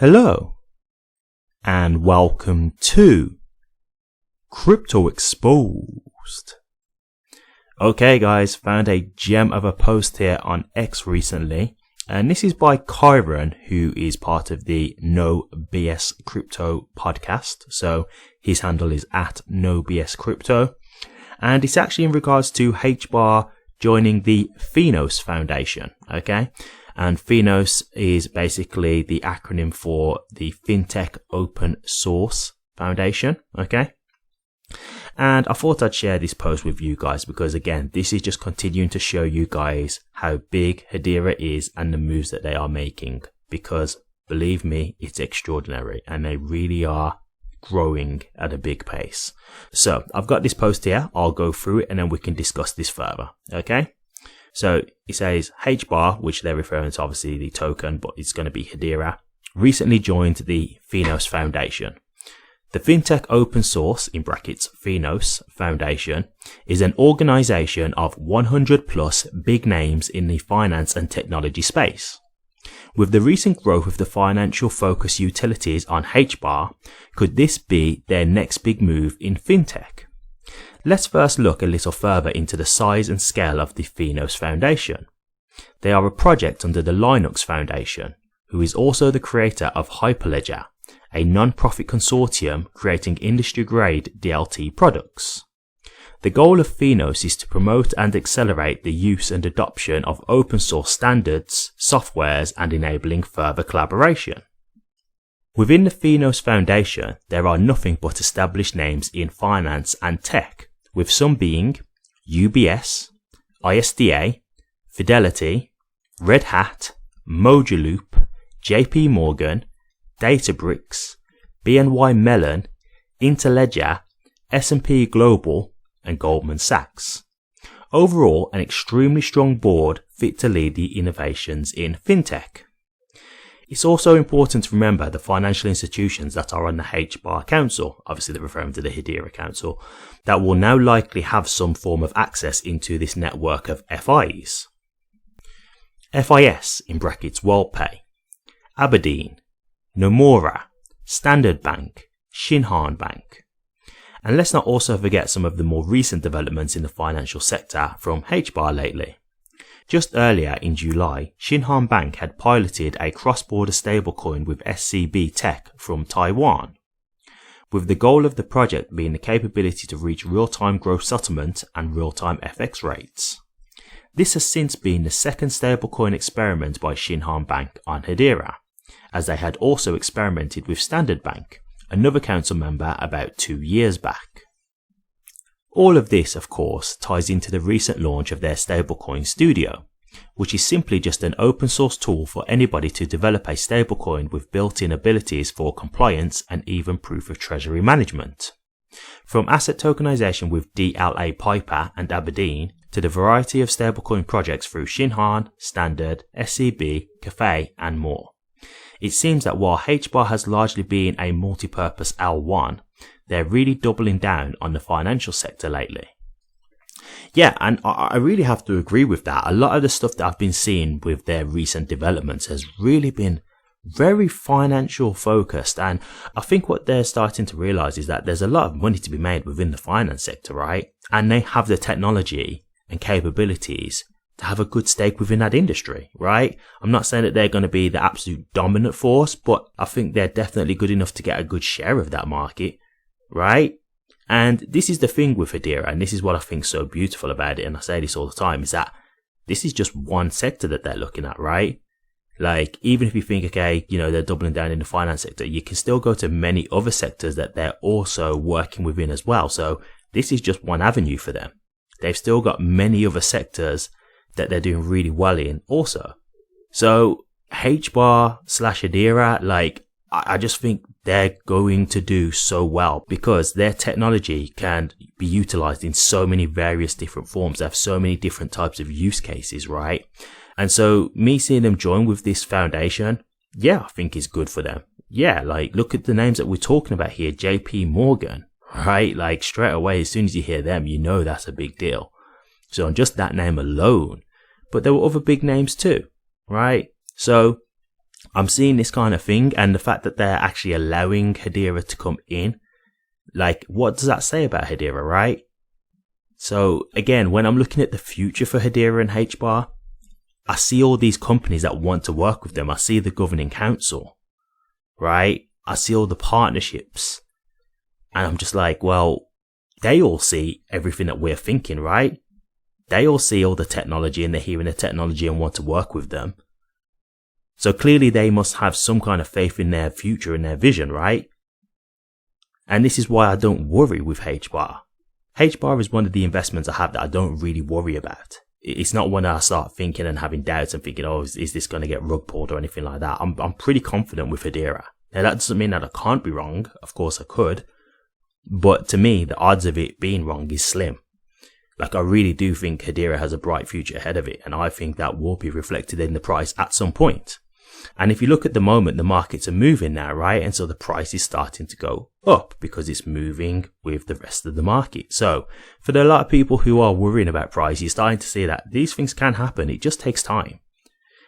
Hello and welcome to Crypto Exposed. Okay guys, found a gem of a post here on X recently, and this is by Kyron, who is part of the No BS Crypto podcast. So his handle is at No BS Crypto, and it's actually in regards to HBAR joining the Finos Foundation. Okay. And Finos is basically the acronym for the FinTech Open Source Foundation. Okay. And I thought I'd share this post with you guys because, again, this is just continuing to show you guys how big Hedera is and the moves that they are making. Because, believe me, it's extraordinary and they really are growing at a big pace. So I've got this post here. I'll go through it and then we can discuss this further. Okay. So it says HBAR, which they're referring to obviously the token, but it's going to be Hedera, recently joined the Finos Foundation. The FinTech Open Source, in brackets Finos Foundation, is an organization of 100 plus big names in the finance and technology space. With the recent growth of the financial focus utilities on HBAR, could this be their next big move in FinTech? Let's first look a little further into the size and scale of the Finos Foundation. They are a project under the Linux Foundation, who is also the creator of Hyperledger, a non-profit consortium creating industry-grade DLT products. The goal of Finos is to promote and accelerate the use and adoption of open source standards, softwares, and enabling further collaboration. Within the Finos Foundation, there are nothing but established names in finance and tech, with some being UBS, ISDA, Fidelity, Red Hat, Mojaloop, JP Morgan, Databricks, BNY Mellon, Interledger, S&P Global, and Goldman Sachs. Overall, an extremely strong board fit to lead the innovations in fintech. It's also important to remember the financial institutions that are on the HBAR Council, obviously they're referring to the Hedera Council, that will now likely have some form of access into this network of FIs. FIS, in brackets WorldPay, Aberdeen, Nomura, Standard Bank, Shinhan Bank. And let's not also forget some of the more recent developments in the financial sector from HBAR lately. Just earlier in July, Shinhan Bank had piloted a cross-border stablecoin with SCB Tech from Taiwan, with the goal of the project being the capability to reach real-time gross settlement and real-time FX rates. This has since been the second stablecoin experiment by Shinhan Bank on Hedera, as they had also experimented with Standard Bank, another council member, about 2 years back. All of this, of course, ties into the recent launch of their stablecoin studio, which is simply just an open source tool for anybody to develop a stablecoin with built-in abilities for compliance and even proof of treasury management. From asset tokenization with DLA Piper and Aberdeen to the variety of stablecoin projects through Shinhan, Standard, SCB, Cafe, and more. It seems that while HBAR has largely been a multi-purpose L1, they're really doubling down on the financial sector lately. Yeah, and I really have to agree with that. A lot of the stuff that I've been seeing with their recent developments has really been very financial focused. And I think what they're starting to realize is that there's a lot of money to be made within the finance sector, right? And they have the technology and capabilities to have a good stake within that industry, right? I'm not saying that they're going to be the absolute dominant force, but I think they're definitely good enough to get a good share of that market. Right? And this is the thing with Hedera, and this is what I think so beautiful about it, and I say this all the time, is that this is just one sector that they're looking at, right? Like, even if you think, okay, you know, they're doubling down in the finance sector, you can still go to many other sectors that they're also working within as well. So this is just one avenue for them. They've still got many other sectors that they're doing really well in also. So HBAR/Hedera, like, I just think they're going to do so well because their technology can be utilized in so many various different forms. They have so many different types of use cases, right? And so me seeing them join with this foundation, yeah, I think is good for them. Yeah, like look at the names that we're talking about here. JP Morgan, right? Like straight away, as soon as you hear them, you know that's a big deal. So on just that name alone, but there were other big names too, right? So I'm seeing this kind of thing, and the fact that they're actually allowing Hedera to come in, like, what does that say about Hedera, right? So again, when I'm looking at the future for Hedera and HBAR, I see all these companies that want to work with them. I see the governing council, right? I see all the partnerships, and I'm just like, well, they all see everything that we're thinking, right? They all see all the technology, and they're hearing the technology and want to work with them. So clearly they must have some kind of faith in their future and their vision, right? And this is why I don't worry with HBAR. HBAR is one of the investments I have that I don't really worry about. It's not when I start thinking and having doubts and thinking, oh, is this going to get rug pulled or anything like that. I'm pretty confident with Hedera. Now that doesn't mean that I can't be wrong. Of course I could. But to me, the odds of it being wrong is slim. Like, I really do think Hedera has a bright future ahead of it, and I think that will be reflected in the price at some point. And if you look at the moment, the markets are moving now, right? And so the price is starting to go up because it's moving with the rest of the market. So for a lot of people who are worrying about price, you're starting to see that these things can happen. It just takes time.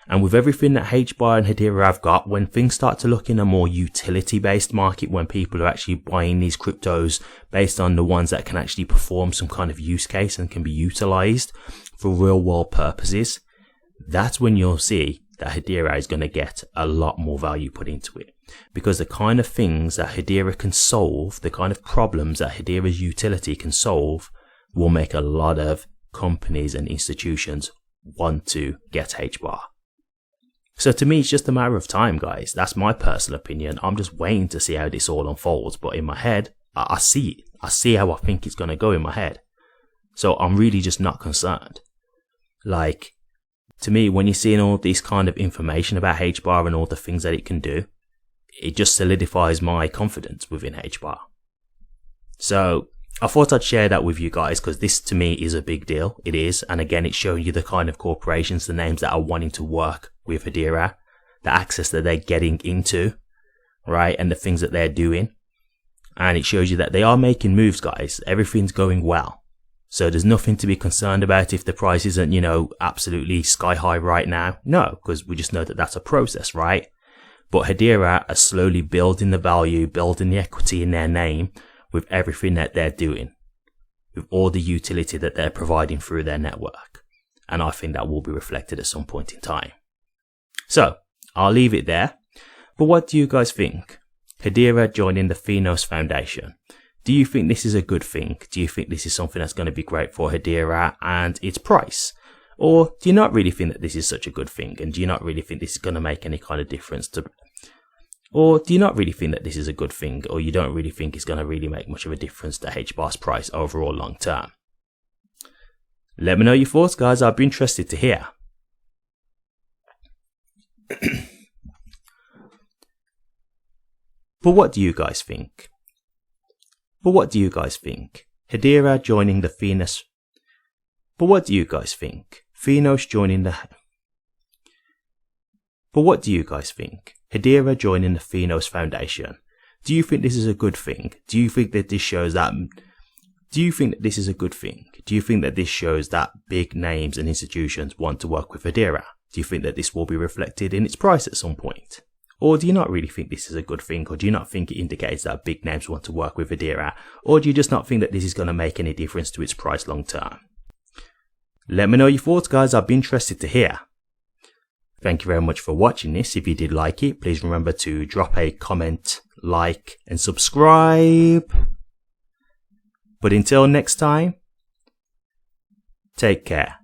And with everything that HBAR and Hedera have got, when things start to look in a more utility-based market, when people are actually buying these cryptos based on the ones that can actually perform some kind of use case and can be utilized for real-world purposes, that's when you'll see that Hedera is going to get a lot more value put into it. Because the kind of things that Hedera can solve, the kind of problems that Hedera's utility can solve, will make a lot of companies and institutions want to get HBAR. So to me, it's just a matter of time, guys. That's my personal opinion. I'm just waiting to see how this all unfolds. But in my head, I see it. I see how I think it's going to go in my head. So I'm really just not concerned. Like, to me, when you're seeing all this kind of information about HBAR and all the things that it can do, it just solidifies my confidence within HBAR. So I thought I'd share that with you guys, because this to me is a big deal. It is. And again, it's showing you the kind of corporations, the names that are wanting to work with Hedera, the access that they're getting into, right? And the things that they're doing. And it shows you that they are making moves, guys. Everything's going well. So there's nothing to be concerned about if the price isn't, absolutely sky high right now. No, because we just know that that's a process, right? But Hedera are slowly building the value, building the equity in their name with everything that they're doing, with all the utility that they're providing through their network. And I think that will be reflected at some point in time. So I'll leave it there. But what do you guys think? Hedera joining the Finos Foundation. Do you think this is a good thing? Do you think this is something that's going to be great for Hedera and its price? Or do you not really think that this is such a good thing? And do you not really think this is going to make any kind of difference to... Or do you not really think that this is a good thing? Or you don't really think it's going to really make much of a difference to HBAR's price overall long term? Let me know your thoughts, guys. I'd be interested to hear. But what do you guys think? Hedera joining the Finos. But what do you guys think? Finos joining the... But what do you guys think? Hedera joining the Finos Foundation. Do you think this is a good thing? Do you think that this shows that... Do you think that this is a good thing? Do you think that this shows that big names and institutions want to work with Hedera? Do you think that this will be reflected in its price at some point? Or do you not really think this is a good thing? Or do you not think it indicates that big names want to work with Hedera? Or do you just not think that this is going to make any difference to its price long term? Let me know your thoughts, guys. I'd be interested to hear. Thank you very much for watching this. If you did like it, please remember to drop a comment, like, and subscribe. But until next time, take care.